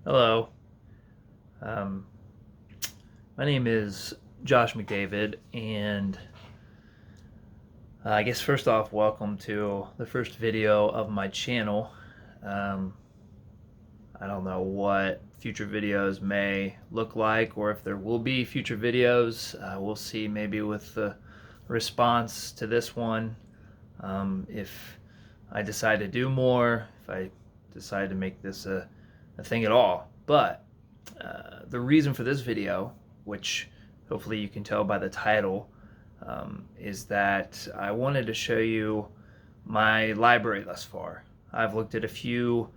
Hello. Um, my name is Josh McDavid, and I guess first off, welcome to the first video of my channel. Um, I don't know what future videos may look like, or if there will be future videos. We'll see maybe with the response to this one. If I decide to do more, if I decide to make this a thing at all. But the reason for this video, which hopefully you can tell by the title, is that I wanted to show you my library thus far. I've looked at a few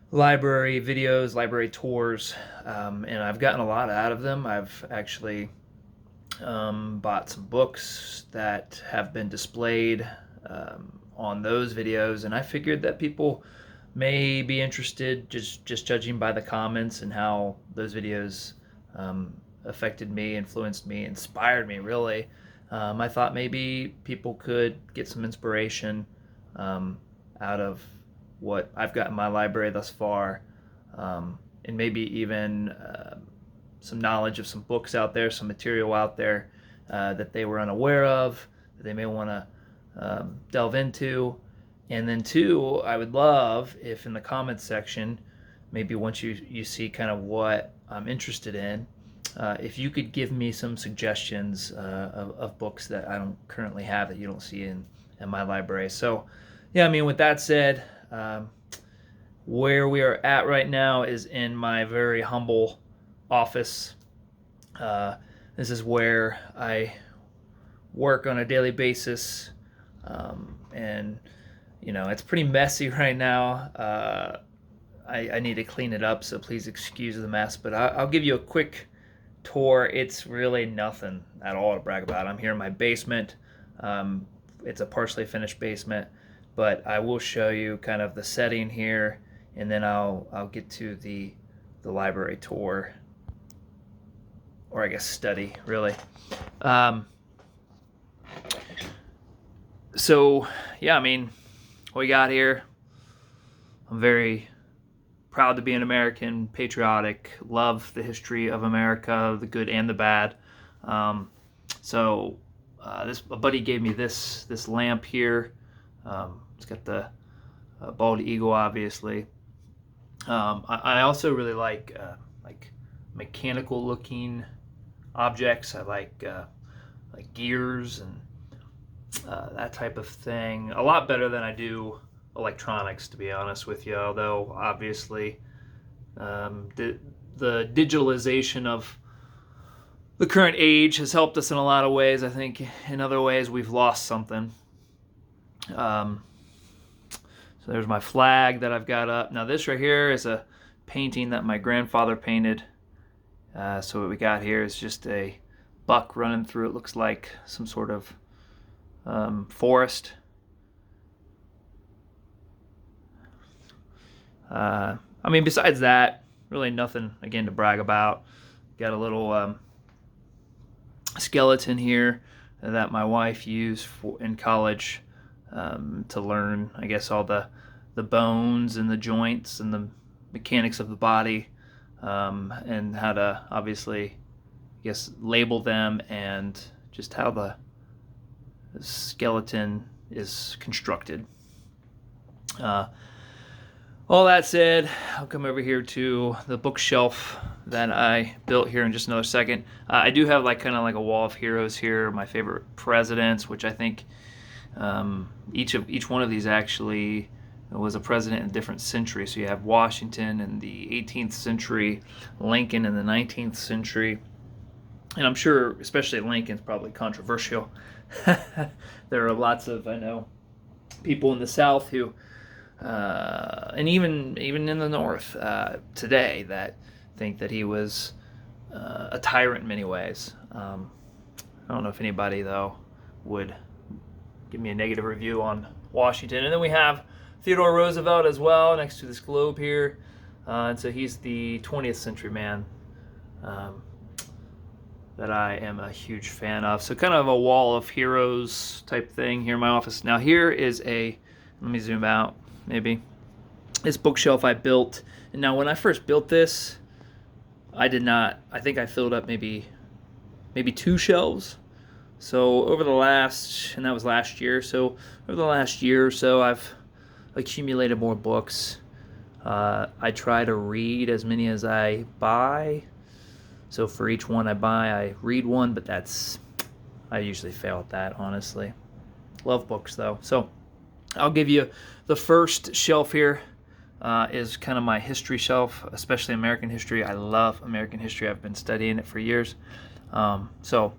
library videos, library tours, and I've gotten a lot out of them. I've actually bought some books that have been displayed on those videos, and I figured that people may be interested, just judging by the comments and how those videos affected me, influenced me, inspired me, really. I thought maybe people could get some inspiration out of what I've got in my library thus far, and maybe even some knowledge of some books out there, some material out there that they were unaware of, that they may want to delve into. And then two, I would love if in the comments section, maybe once you see kind of what I'm interested in, if you could give me some suggestions of books that I don't currently have, that you don't see in my library. So yeah, I mean, with that said, where we are at right now is in my very humble office. This is where I work on a daily basis, and it's pretty messy right now. I need to clean it up, so please excuse the mess. But I'll give you a quick tour. It's really nothing at all to brag about. I'm here in my basement. It's a partially finished basement, but I will show you kind of the setting here, and then I'll get to the library tour, or I guess study, really. So yeah, I mean, what we got here, I'm very proud to be an American, patriotic, love the history of America, the good and the bad. So a buddy gave me this lamp here. It's got the bald eagle, obviously. I also really like mechanical looking objects. I like gears and that type of thing a lot better than I do electronics, to be honest with you. Although obviously the digitalization of the current age has helped us in a lot of ways. I think in other ways we've lost something. So there's my flag that I've got up. Now this right here is a painting that my grandfather painted. So what we got here is just a buck running through, it looks like some sort of forest. I mean, besides that, really nothing again to brag about. Got a little skeleton here that my wife used in college to learn, I guess, all the bones and the joints and the mechanics of the body, and how to obviously, I guess, label them, and just how the skeleton is constructed. All that said, I'll come over here to the bookshelf that I built here in just another second. I do have kind of like a wall of heroes here, my favorite presidents, which I think each one of these actually was a president in a different century. So you have Washington in the 18th century, Lincoln in the 19th century, and I'm sure especially Lincoln's probably controversial. There are lots of, I know, people in the South who and even in the North today that think that he was a tyrant in many ways. I don't know if anybody though would give me a negative review on Washington. And then we have Theodore Roosevelt as well next to this globe here, and so he's the 20th century man that I am a huge fan of. So kind of a wall of heroes type thing here in my office. Now here is let me zoom out maybe. this bookshelf I built. And now when I first built this, I think I filled up maybe 2 shelves. So over the last, and that was last year, so over the last year or so, I've accumulated more books. I try to read as many as I buy. So for each one I buy, I read one, but I usually fail at that, honestly. Love books, though. So I'll give you the first shelf here. Is kind of my history shelf, especially American history. I love American history. I've been studying it for years. So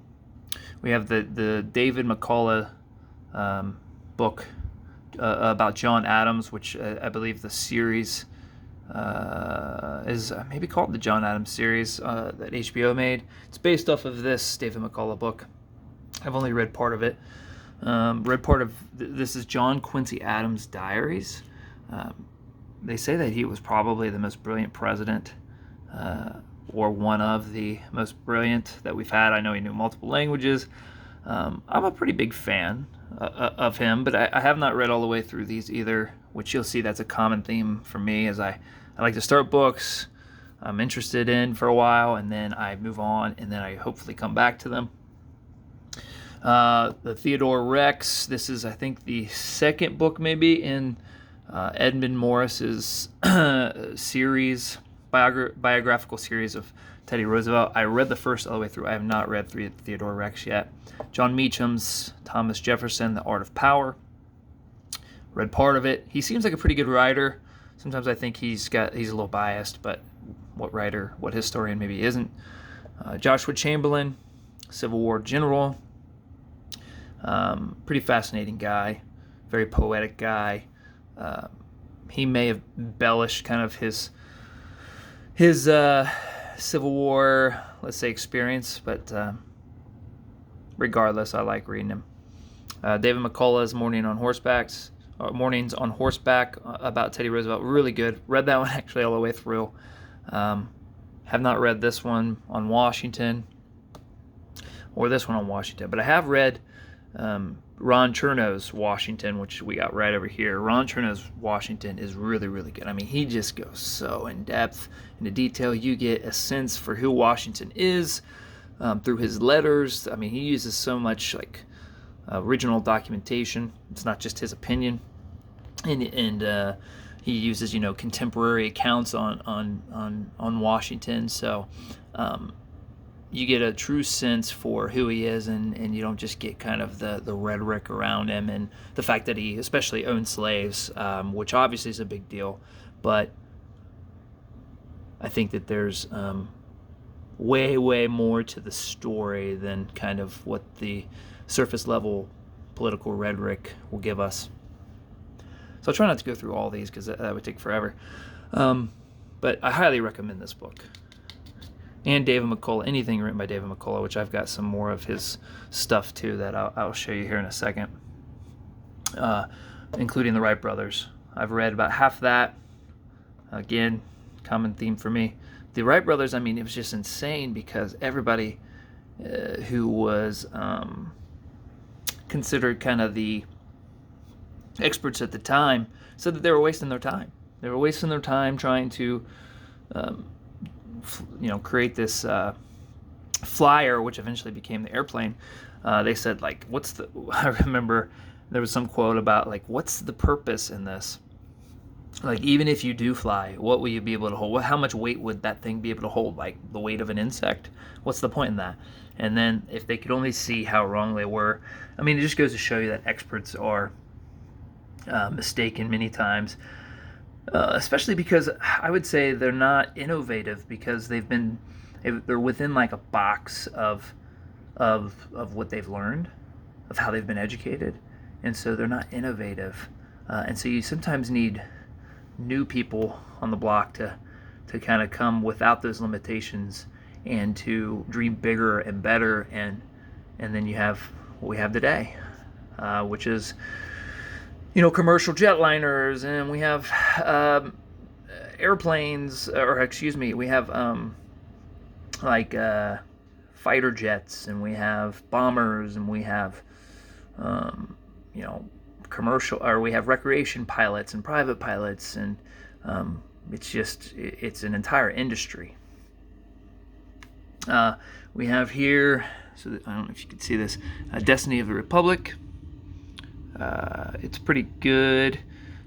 we have the David McCullough book about John Adams, which I believe the series is maybe called the John Adams series that HBO made. It's based off of this David McCullough book. I've only read part of it. This is John Quincy Adams' diaries. They say that he was probably the most brilliant president, or one of the most brilliant that we've had. I know he knew multiple languages. I'm a pretty big fan of him, but I have not read all the way through these either, which you'll see that's a common theme for me, as I like to start books I'm interested in for a while, and then I move on, and then I hopefully come back to them. The Theodore Rex, this is, I think, the second book maybe in Edmund Morris's series, biographical series of Teddy Roosevelt. I read the first all the way through. I have not read Theodore Rex yet. John Meacham's Thomas Jefferson, The Art of Power. Read part of it. He seems like a pretty good writer. Sometimes I think he's a little biased, but what historian maybe isn't. Joshua Chamberlain, Civil War general. Pretty fascinating guy, very poetic guy. He may have embellished kind of his Civil War, let's say, experience, but regardless, I like reading him. David McCullough's Mornings on Horseback about Teddy Roosevelt, really good. Read that one actually all the way through. Have not read this one on Washington, or this one on Washington, but I have read Ron Chernow's Washington, which we got right over here. Ron Chernow's Washington is really, really good. I mean, he just goes so in depth into detail. You get a sense for who Washington is through his letters. I mean, he uses so much original documentation. It's not just his opinion, and he uses contemporary accounts on Washington. So you get a true sense for who he is, and you don't just get kind of the rhetoric around him and the fact that he especially owned slaves, which obviously is a big deal. But I think that there's way, way more to the story than kind of what the surface level political rhetoric will give us. So I'll try not to go through all these because that would take forever. But I highly recommend this book. And David McCullough, anything written by David McCullough, which I've got some more of his stuff too that I'll show you here in a second, including the Wright brothers. I've read about half that. Again, common theme for me. The Wright brothers, I mean, it was just insane because everybody who was considered kind of the experts at the time said that they were wasting their time. They were wasting their time trying to create this flyer, which eventually became the airplane. They said, I remember there was some quote about, what's the purpose in this? Even if you do fly, what will you be able to hold? How much weight would that thing be able to hold? Like the weight of an insect? What's the point in that? And then if they could only see how wrong they were, I mean, it just goes to show you that experts are mistaken many times. Especially because I would say they're not innovative because they're within a box of what they've learned, of how they've been educated, and so they're not innovative. And so you sometimes need new people on the block to kind of come without those limitations and to dream bigger and better, and then you have what we have today, which is commercial jetliners, and we have airplanes, we have fighter jets, and we have bombers, and we have we have recreation pilots and private pilots, and It's an entire industry. We have here, so I don't know if you can see this, Destiny of the Republic. It's pretty good.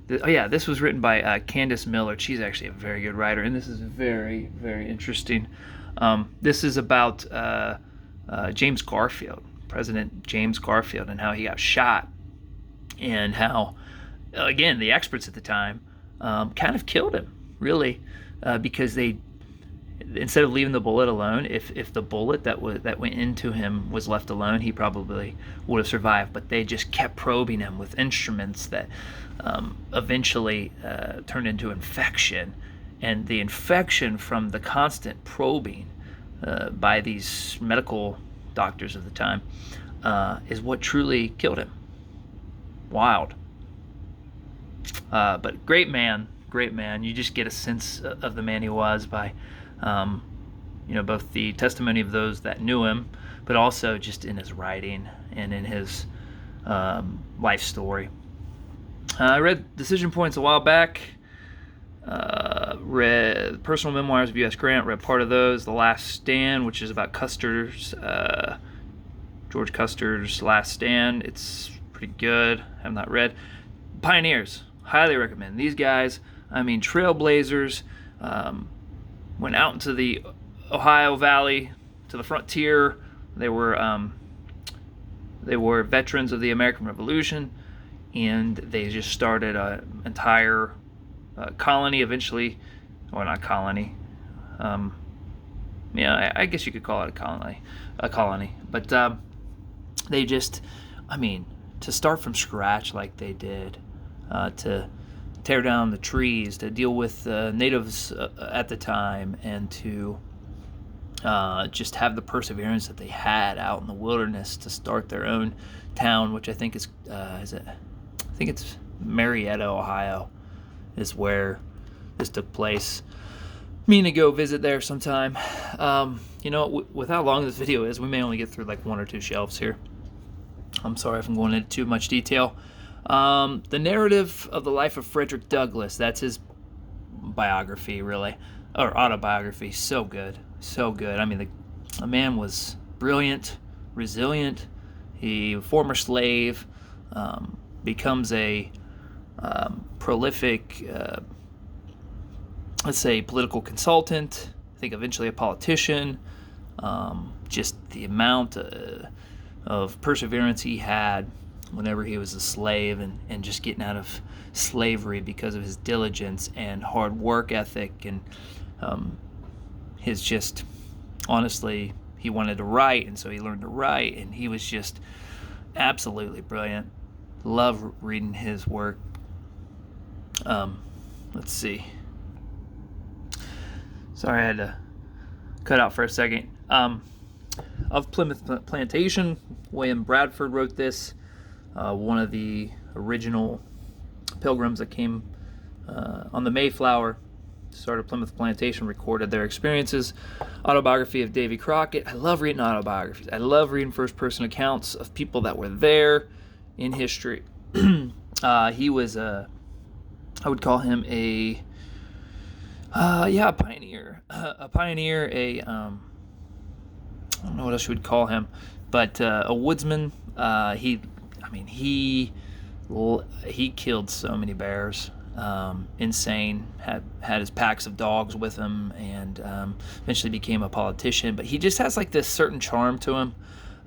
This was written by Candace Miller. She's actually a very good writer, and this is very, very interesting. This is about James Garfield, President James Garfield, and how he got shot, and how, again, the experts at the time kind of killed him, really, because they, instead of leaving the bullet alone, if the bullet that went into him was left alone, he probably would have survived. But they just kept probing him with instruments that eventually turned into infection, and the infection from the constant probing by these medical doctors of the time is what truly killed him. Wild. But great man. You just get a sense of the man he was by both the testimony of those that knew him, but also just in his writing and in his life story. I read Decision Points a while back. Read Personal Memoirs of U.S. Grant. Read part of those. The Last Stand, which is about George Custer's Last Stand. It's pretty good. I have not read. Pioneers. Highly recommend. These guys, trailblazers, went out into the Ohio Valley, to the frontier. They were veterans of the American Revolution, and they just started an entire colony eventually. Or not colony. I guess you could call it a colony. But they just, to start from scratch like they did, to tear down the trees, to deal with natives at the time, and to just have the perseverance that they had out in the wilderness to start their own town, which I think is it's Marietta, Ohio, is where this took place. Meaning to go visit there sometime. With how long this video is, we may only get through like one or two shelves here. I'm sorry if I'm going into too much detail. The narrative of the life of Frederick Douglass, that's his biography, really, or autobiography. So good. The man was brilliant, resilient. He, former slave, becomes a prolific, let's say, political consultant. I think eventually a politician. Just the amount of perseverance he had whenever he was a slave, and just getting out of slavery because of his diligence and hard work ethic, and his just, honestly, he wanted to write, and so he learned to write, and he was just absolutely brilliant. Love reading his work. Let's see. Sorry, I had to cut out for a second. Of Plymouth Plantation, William Bradford wrote this. One of the original pilgrims that came on the Mayflower, started Plymouth Plantation, recorded their experiences. Autobiography of Davy Crockett. I love reading autobiographies. I love reading first-person accounts of people that were there in history. He was I would call him a pioneer. A pioneer, I don't know what else you would call him, but a woodsman. He killed so many bears. Insane. Had his packs of dogs with him, and eventually became a politician. But he just has like this certain charm to him,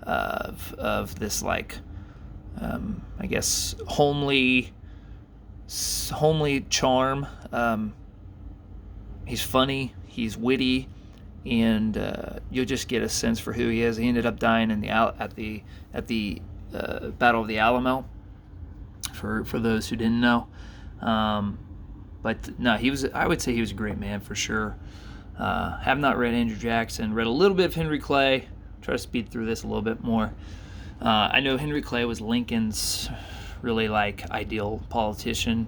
of this like, I guess, homely charm. He's funny. He's witty. And you'll just get a sense for who he is. He ended up dying at the Battle of the Alamo. For those who didn't know, but no, I would say he was a great man for sure. Have not read Andrew Jackson. Read a little bit of Henry Clay. Try to speed through this a little bit more. I know Henry Clay was Lincoln's really like ideal politician,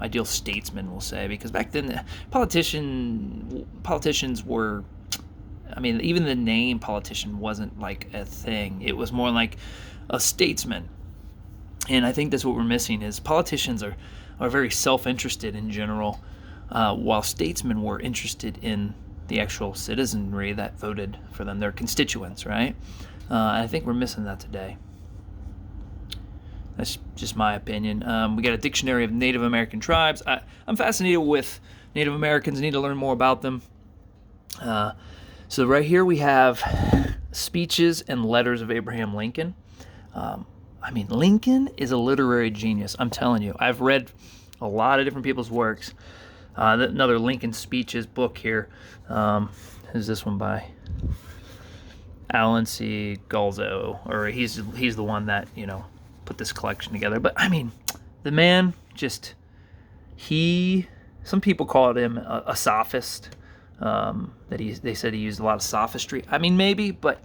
ideal statesman, we'll say, because back then politicians were, even the name politician wasn't like a thing. It was more like a statesman. And I think that's what we're missing, is politicians are very self-interested in general. while statesmen were interested in the actual citizenry that voted for them, their constituents, right? I think we're missing that today. That's just my opinion. We got a dictionary of Native American tribes. I'm fascinated with Native Americans. I need to learn more about them. So right here we have speeches and letters of Abraham Lincoln. Lincoln is a literary genius. I'm telling you. I've read a lot of different people's works. Another Lincoln speeches book here. Who's this one by? Alan C. Galzo, or he's the one that put this collection together. But the man some people called him a sophist. They said he used a lot of sophistry. Maybe, but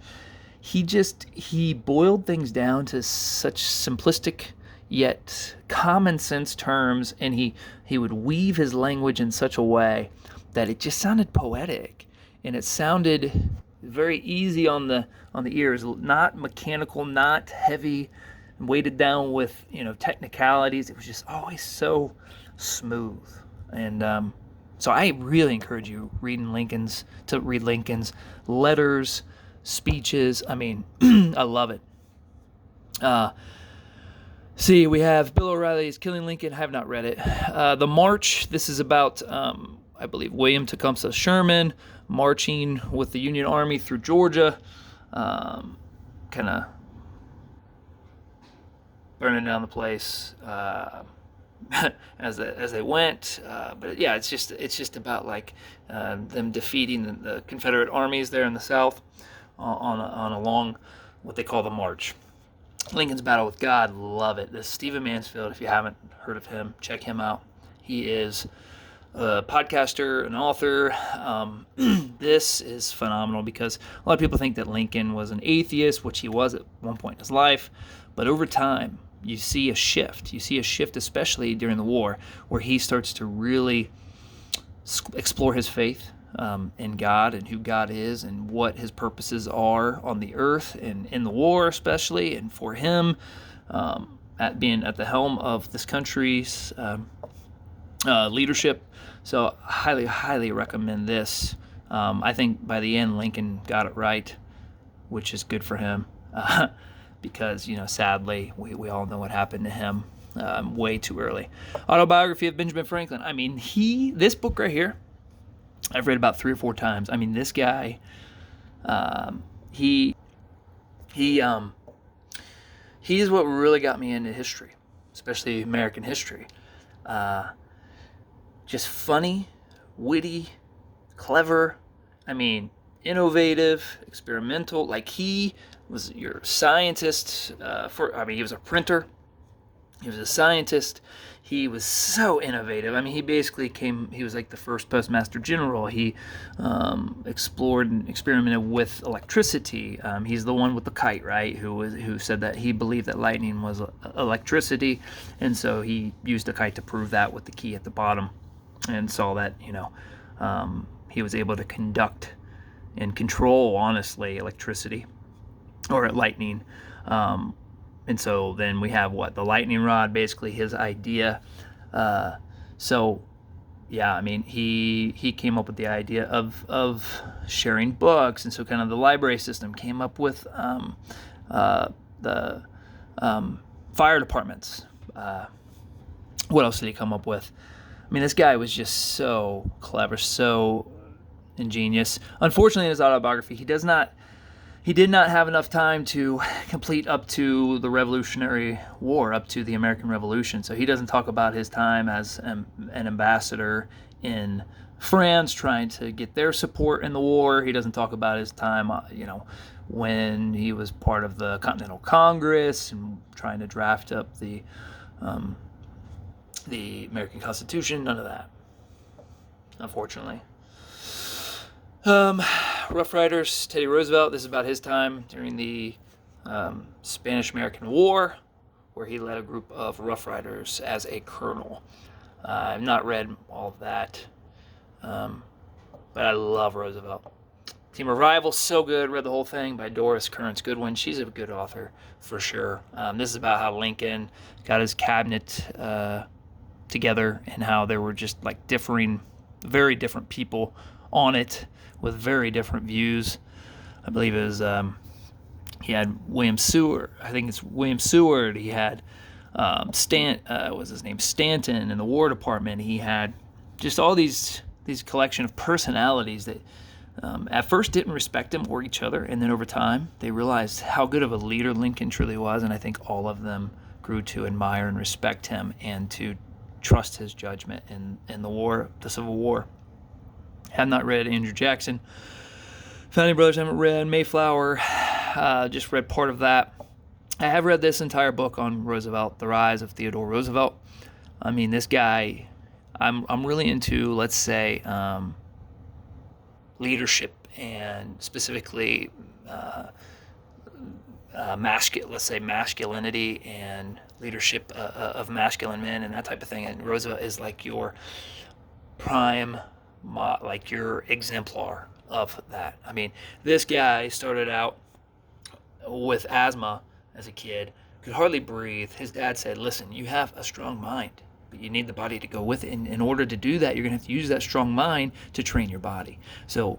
he boiled things down to such simplistic yet common sense terms, and he would weave his language in such a way that it just sounded poetic, and it sounded very easy on the ears, not mechanical, not heavy, weighted down with technicalities. It was just always so smooth. And so I really encourage you to read Lincoln's letters, speeches. I love it. See, we have Bill O'Reilly's Killing Lincoln. I have not read it. The March, this is about, I believe, William Tecumseh Sherman marching with the Union Army through Georgia, kind of burning down the place as they went. But yeah, it's just about them defeating the Confederate armies there in the South on a long, what they call the March. Lincoln's Battle with God, love it. This Stephen Mansfield, if you haven't heard of him, check him out. He is a podcaster, an author. This is phenomenal because a lot of people think that Lincoln was an atheist, which he was at one point in his life. But over time, you see a shift. You see a shift, especially during the war, where he starts to really explore his faith in God and who God is and what his purposes are on the earth and in the war especially, and for him at being at the helm of this country's leadership. So highly, highly recommend this. I think by the end Lincoln got it right, which is good for him because, sadly, we all know what happened to him way too early. Autobiography of Benjamin Franklin. This book right here, I've read about 3 or 4 times. This guy, he is what really got me into history, especially American history. Just funny, witty, clever. Innovative, experimental. He was your scientist. He was a printer. He was a scientist. He was so innovative. He basically he was like the first postmaster general. He explored and experimented with electricity. He's the one with the kite, right? Who said that he believed that lightning was electricity. And so he used a kite to prove that with the key at the bottom, and saw that, he was able to conduct and control, honestly, electricity or lightning. And so then we have the lightning rod, basically his idea. He came up with the idea of sharing books, and so kind of the library system came up with the fire departments. What else did he come up with? This guy was just so clever, so ingenious. Unfortunately, in his autobiography, he did not have enough time to complete up to the Revolutionary War, up to the American Revolution. So he doesn't talk about his time as an ambassador in France, trying to get their support in the war. He doesn't talk about his time, when he was part of the Continental Congress and trying to draft up the American Constitution. None of that, unfortunately. Rough Riders, Teddy Roosevelt. This is about his time during the Spanish-American War, where he led a group of Rough Riders as a colonel. I've not read all of that, but I love Roosevelt. Team of Rivals, so good. Read the whole thing by Doris Kearns Goodwin. She's a good author for sure. This is about how Lincoln got his cabinet together and how there were just differing very different people on it with very different views. I believe it was he had William Seward. I think it's William Seward. He had what was his name? Stanton in the War Department. He had just all these collection of personalities that at first didn't respect him or each other, and then over time they realized how good of a leader Lincoln truly was, and I think all of them grew to admire and respect him and to trust his judgment in the Civil War. Have not read Andrew Jackson. Founding Brothers haven't read. Mayflower, just read part of that. I have read this entire book on Roosevelt, The Rise of Theodore Roosevelt. I mean, this guy, I'm really into, let's say, leadership and specifically masculinity and leadership of masculine men and that type of thing. And Roosevelt is like your prime, like your exemplar of that. I mean, this guy started out with asthma as a kid, could hardly breathe. His dad said, listen, you have a strong mind, but you need the body to go with it. And in order to do that, you're going to have to use that strong mind to train your body. So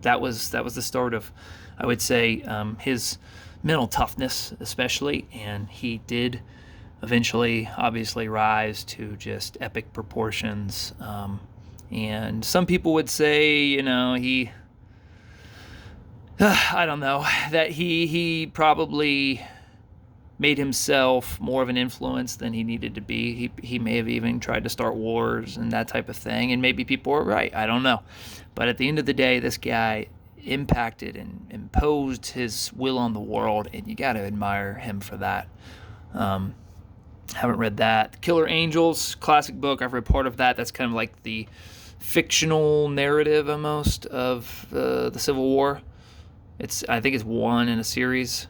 that was the start of, I would say, his mental toughness especially. And he did eventually, obviously, rise to just epic proportions. And some people would say, I don't know, that he probably made himself more of an influence than he needed to be. He may have even tried to start wars and that type of thing, and maybe people were right. I don't know. But at the end of the day, this guy impacted and imposed his will on the world, and you got to admire him for that. Haven't read that. Killer Angels, classic book. I've read part of that. That's kind of like the fictional narrative almost of the Civil War. I think it's one in a series.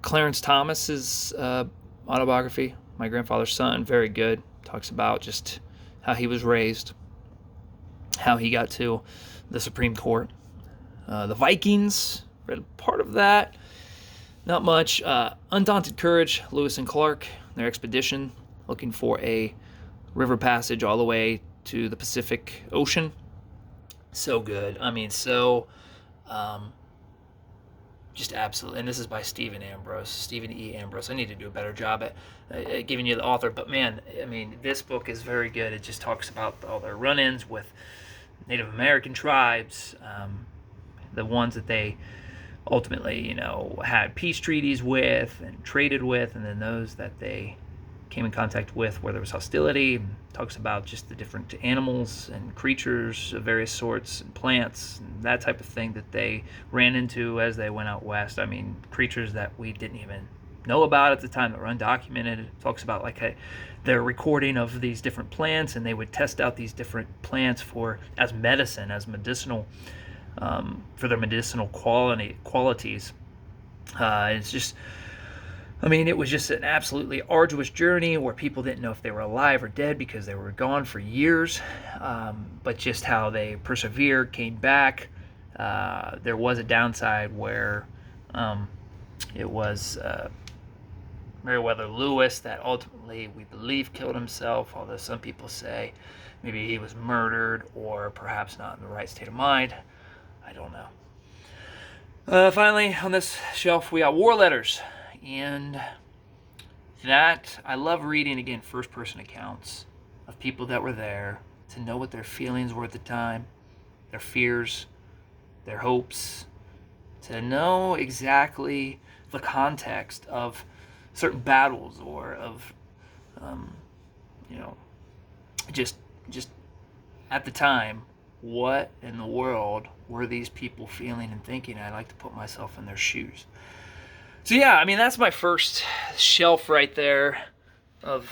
Clarence Thomas's autobiography, My Grandfather's Son, very good. Talks about just how he was raised, how he got to the Supreme Court. The Vikings, read part of that. Not much. Undaunted Courage, Lewis and Clark, their expedition, looking for a river passage all the way to the Pacific Ocean. So good. I mean, just absolutely. And this is by Stephen E. Ambrose. I need to do a better job at giving you the author. But man, I mean, this book is very good. It just talks about all their run-ins with Native American tribes, the ones that they ultimately, had peace treaties with and traded with, and then those that they came in contact with where there was hostility. Talks about just the different animals and creatures of various sorts and plants and that type of thing that they ran into as they went out west. I mean, creatures that we didn't even know about at the time that were undocumented. It talks about their recording of these different plants, and they would test out these different plants as medicine, as medicinal, for their medicinal qualities. It's just, it was just an absolutely arduous journey where people didn't know if they were alive or dead because they were gone for years. But just how they persevered, came back. There was a downside where it was Meriwether Lewis that ultimately we believe killed himself, although some people say maybe he was murdered or perhaps not in the right state of mind. I don't know. Finally, on this shelf, we got War Letters. And that, I love reading, again, first-person accounts of people that were there, to know what their feelings were at the time, their fears, their hopes, to know exactly the context of certain battles or of, just at the time, what in the world were these people feeling and thinking? I like to put myself in their shoes. So yeah, that's my first shelf right there of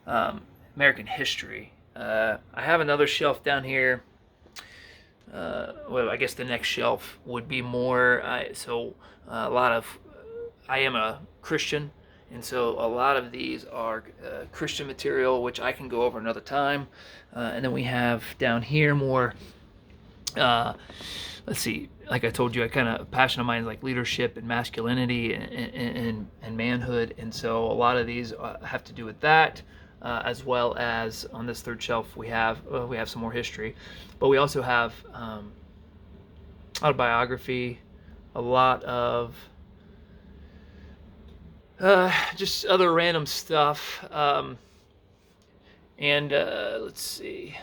American history. I have another shelf down here. I guess the next shelf would be more. I am a Christian, and so a lot of these are Christian material, which I can go over another time. And then we have down here more. Let's see, like I told you, passion of mine is like leadership and masculinity and manhood. And so a lot of these have to do with that. as well as on this third shelf we have some more history, but we also have autobiography, a lot of just other random stuff. And let's see.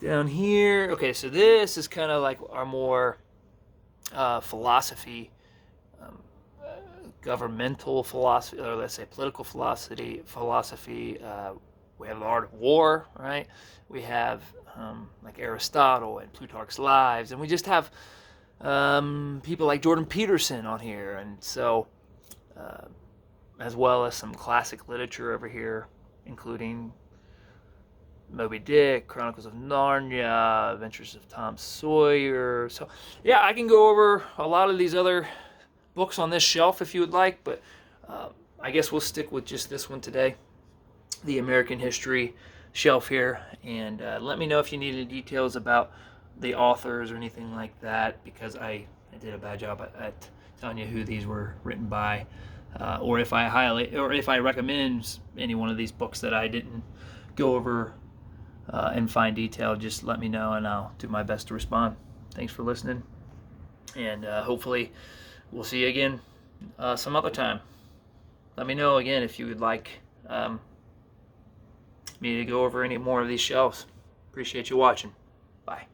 Down here, okay, so this is kind of like our more philosophy, governmental philosophy, or let's say political philosophy. We have the Art of War, right? We have like Aristotle and Plutarch's Lives, and we just have people like Jordan Peterson on here, and so as well as some classic literature over here, including Moby Dick, Chronicles of Narnia, Adventures of Tom Sawyer. So yeah, I can go over a lot of these other books on this shelf if you would like, but I guess we'll stick with just this one today, the American history shelf here. And let me know if you need any details about the authors or anything like that, because I did a bad job at telling you who these were written by, or if I recommend any one of these books that I didn't go over in fine detail. Just let me know and I'll do my best to respond. Thanks for listening, and hopefully we'll see you again some other time. Let me know again if you would like me to go over any more of these shelves. Appreciate you watching. Bye.